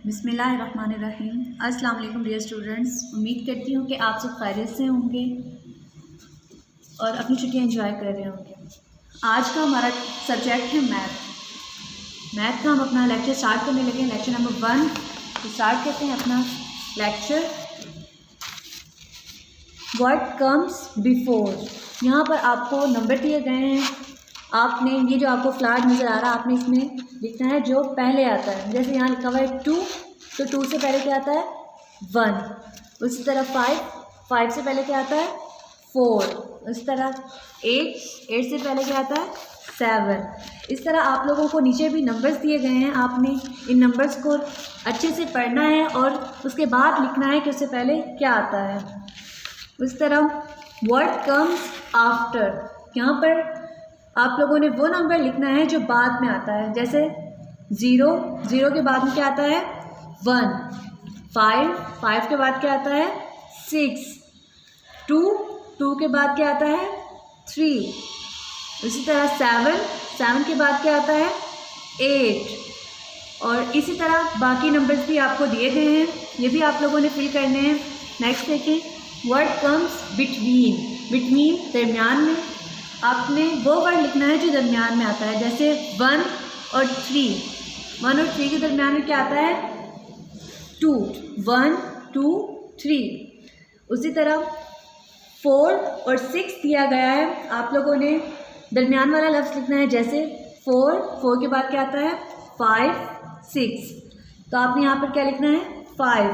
बिस्मिल्लाहिर्रहमानिर्रहीम। अस्सलाम वालेकुम डियर स्टूडेंट्स, उम्मीद करती हूँ कि आप सब खैरियत से होंगे और अपनी छुट्टियाँ एंजॉय कर रहे होंगे। आज का हमारा सब्जेक्ट है मैथ का हम अपना लेक्चर स्टार्ट करने लगे हैं। लेक्चर नंबर 1 तो स्टार्ट करते हैं अपना लेक्चर। What comes before. यहाँ पर आपको नंबर दिए गए हैं। आपने ये जो आपको फ्लैग नज़र आ रहा है, आपने इसमें लिखना है जो पहले आता है। जैसे यहाँ लिखा हुआ है 2, तो 2 से पहले क्या आता है 1। उसी तरह 5 से पहले क्या आता है 4। उसी तरह 8 से पहले क्या आता है 7। इस तरह आप लोगों को नीचे भी नंबर्स दिए गए हैं। आपने इन नंबर्स को अच्छे से पढ़ना है और उसके बाद लिखना है कि उससे पहले क्या आता है। उस तरह व्हाट कम्स आफ्टर, यहाँ पर आप लोगों ने वो नंबर लिखना है जो बाद में आता है। जैसे 0 के बाद में क्या आता है 1, 5 के बाद क्या आता है 6, 2 के बाद क्या आता है 3। इसी तरह 7 के बाद क्या आता है 8। और इसी तरह बाकी नंबर्स भी आपको दिए गए हैं, ये भी आप लोगों ने फिल करने हैं। नेक्स्ट देखें, व्हाट कम्स बिटवीन दरमियान में आपने वो वर्ड लिखना है जो दरमियान में आता है। जैसे 1 और 3 के दरमियान में क्या आता है 2, 1, 2, 3। उसी तरह 4 और 6 दिया गया है। आप लोगों ने दरमियान वाला लफ्ज़ लिखना है। जैसे 4 के बाद क्या आता है 5, 6, तो आपने यहाँ पर क्या लिखना है 5।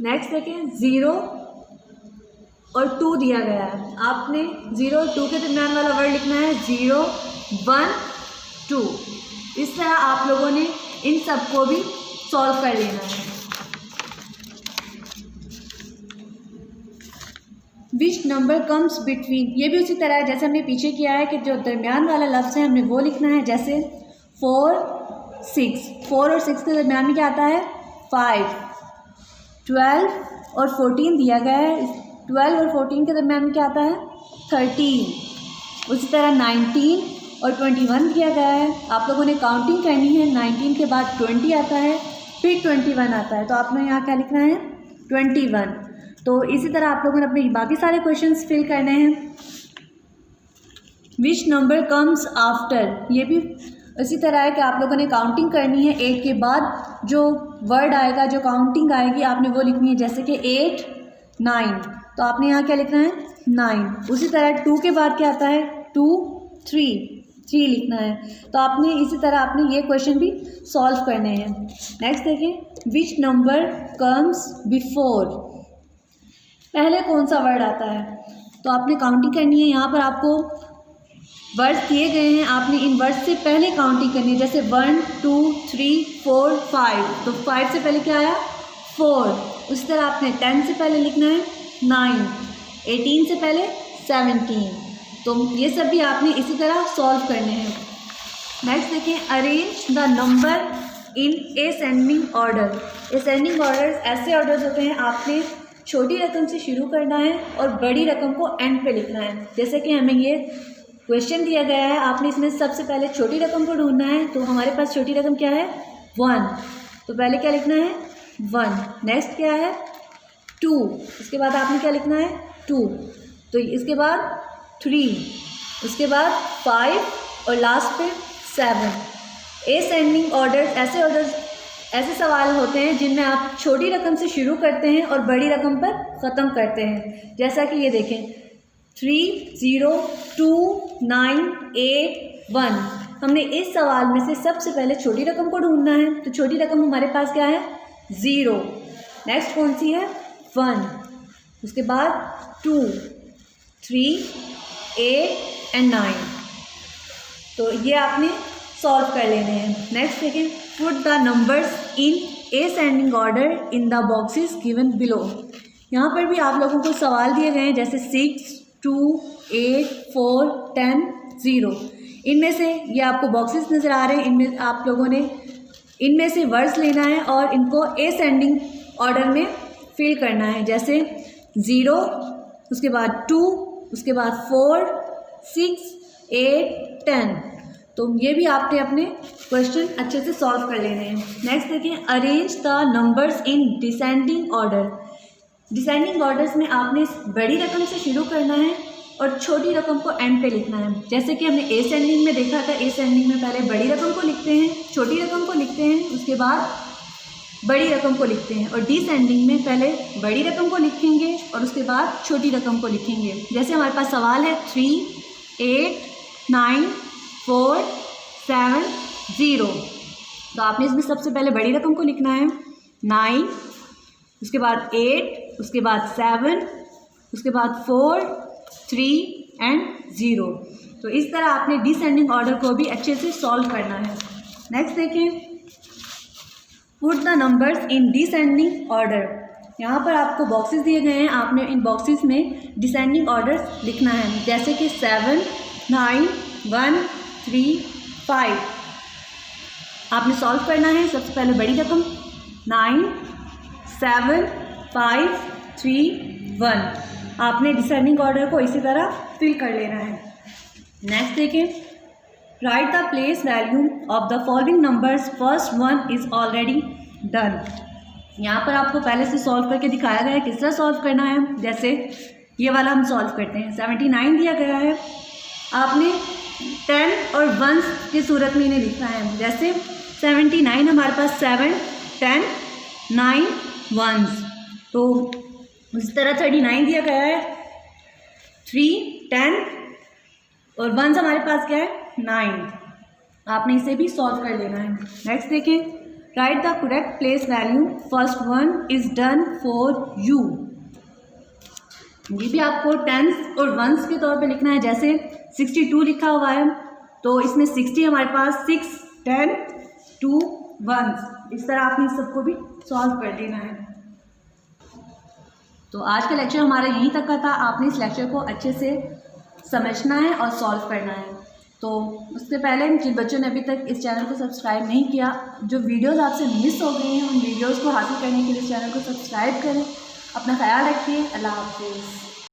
नेक्स्ट देखें, 0 और 2 दिया गया है। आपने 0 और 2 के दरमियान वाला वर्ड लिखना है 0, 1, 2। इस तरह आप लोगों ने इन सब को भी सॉल्व कर लेना है। विच नंबर कम्स बिटवीन, ये भी उसी तरह है जैसे हमने पीछे किया है कि जो दरमियान वाला लफ्ज़ है हमने वो लिखना है। जैसे 4, 6 के दरमियान में क्या आता है 5। 12 और 14 दिया गया है। 12 और 14 के दरमियान में क्या आता है 13। उसी तरह 19 और 21 दिया गया है। आप लोगों ने काउंटिंग करनी है। 19 के बाद 20 आता है, फिर 21 आता है, तो आपने यहाँ क्या लिखना है 21। तो इसी तरह आप लोगों ने अपने बाकी सारे क्वेश्चंस फिल करने हैं। विच नंबर कम्स आफ्टर, ये भी इसी तरह है कि आप लोगों ने काउंटिंग करनी है। 8 के बाद जो वर्ड आएगा, जो काउंटिंग आएगी, आपने वो लिखनी है। जैसे कि 8, 9, तो आपने यहाँ क्या लिखना है 9। उसी तरह 2 के बाद क्या आता है 2, 3 लिखना है। तो आपने इसी तरह आपने ये क्वेश्चन भी सॉल्व करने हैं। नेक्स्ट देखें, विच नंबर कम्स बिफोर, पहले कौन सा वर्ड आता है। तो आपने काउंटिंग करनी है। यहाँ पर आपको वर्ड्स दिए गए हैं, आपने इन वर्ड्स से पहले काउंटिंग करनी है। जैसे 1, 2, 3, 4, 5, तो 5 से पहले क्या आया 4। उसी तरह आपने 10 से पहले लिखना है 9, 18 से पहले 17। तो ये सब भी आपने इसी तरह सॉल्व करने हैं। नेक्स्ट देखें, arrange the number in ascending order. Ascending order ऐसे ऑर्डर्स होते हैं, आपने छोटी रकम से शुरू करना है और बड़ी रकम को एंड पे लिखना है। जैसे कि हमें ये क्वेश्चन दिया गया है, आपने इसमें सबसे पहले छोटी रकम को ढूंढना है। तो हमारे पास छोटी रकम क्या है 1, तो पहले क्या लिखना है 1। नेक्स्ट क्या है 2, उसके बाद आपने क्या लिखना है 2, तो इसके बाद 3, उसके बाद 5 और लास्ट पे 7। असेंडिंग ऑर्डर ऐसे सवाल होते हैं जिनमें आप छोटी रकम से शुरू करते हैं और बड़ी रकम पर ख़त्म करते हैं। जैसा कि ये देखें 3, 0, 2, 9, 8, 1। हमने इस सवाल में से सबसे पहले छोटी रकम को ढूंढना है। तो छोटी रकम हमारे पास क्या है 0। नेक्स्ट कौन सी है 1, उसके बाद 2, 3, 8 एंड 9। तो ये आपने सॉल्व कर लेने हैं। नेक्स्ट देखें, put the numbers in ascending order in the boxes given below. यहाँ पर भी आप लोगों को सवाल दिए गए हैं। जैसे 6, 2, 8, 4, 10, 0। इनमें से ये आपको बॉक्सेस नज़र आ रहे हैं, इनमें आप लोगों ने इनमें से वर्ड्स लेना है और इनको असेंडिंग ऑर्डर में फिल करना है। जैसे 0, उसके बाद 2, उसके बाद 4, 6, 8, 10। तो ये भी आपने अपने क्वेश्चन अच्छे से सॉल्व कर लेने हैं। नेक्स्ट देखें, arrange the numbers in descending order. Descending orders में आपने बड़ी रकम से शुरू करना है और छोटी रकम को एंड पे लिखना है। जैसे कि हमने एसेंडिंग में देखा था, एसेंडिंग में पहले बड़ी रकम को लिखते हैं, छोटी रकम को लिखते हैं, उसके बाद बड़ी रकम को लिखते हैं, और डिसेंडिंग में पहले बड़ी रकम को लिखेंगे और उसके बाद छोटी रकम को लिखेंगे। जैसे हमारे पास सवाल है 3, 8, 9, 4, 7, 0, तो आपने इसमें सबसे पहले बड़ी रकम को लिखना है 9, उसके बाद 8, उसके बाद 7, उसके बाद 4, 3 एंड 0। तो इस तरह आपने डिसेंडिंग ऑर्डर को भी अच्छे से सॉल्व करना है। नेक्स्ट देखें, put the numbers in descending order. यहाँ पर आपको बॉक्सेस दिए गए हैं, आपने इन बॉक्सेस में डिसेंडिंग ऑर्डर लिखना है। जैसे कि 7, 9, 1, 3, 5। आपने सॉल्व करना है। सबसे पहले बड़ी रकम 9, 7, 5, 3, 1। आपने डिसेंडिंग ऑर्डर को इसी तरह फिल कर लेना है। नेक्स्ट देखें, right the place value of the following numbers, first one is already done. यहाँ पर आपको पहले से सॉल्व करके दिखाया गया है किस तरह सॉल्व करना है। जैसे ये वाला हम सॉल्व करते हैं। 79 दिया गया है, आपने 10 और 1 की सूरत में इन्हें लिखना है। जैसे 79 हमारे पास 7, 10, 9, 1, तो इस तरह 39 दिया गया है, 3, 10 और 1 हमारे पास क्या है 9। आपने इसे भी सॉल्व कर लेना है। नेक्स्ट देखें, right the correct place value, first one is done for you. ये भी आपको 10s और 1s के तौर पे लिखना है। जैसे 62 लिखा हुआ है, तो इसमें 60 हमारे पास 6, 10, 2, 1। इस तरह आपने सबको भी सॉल्व कर लेना है। तो आज का लेक्चर हमारा यहीं तक का था। आपने इस लेक्चर को अच्छे से समझना है और सॉल्व करना है। तो उससे पहले जिन बच्चों ने अभी तक इस चैनल को सब्सक्राइब नहीं किया, जो वीडियोस आपसे मिस हो गई हैं, उन वीडियोस को हासिल करने के लिए इस चैनल को सब्सक्राइब करें। अपना ख्याल रखिए। अल्लाह हाफ़िज़।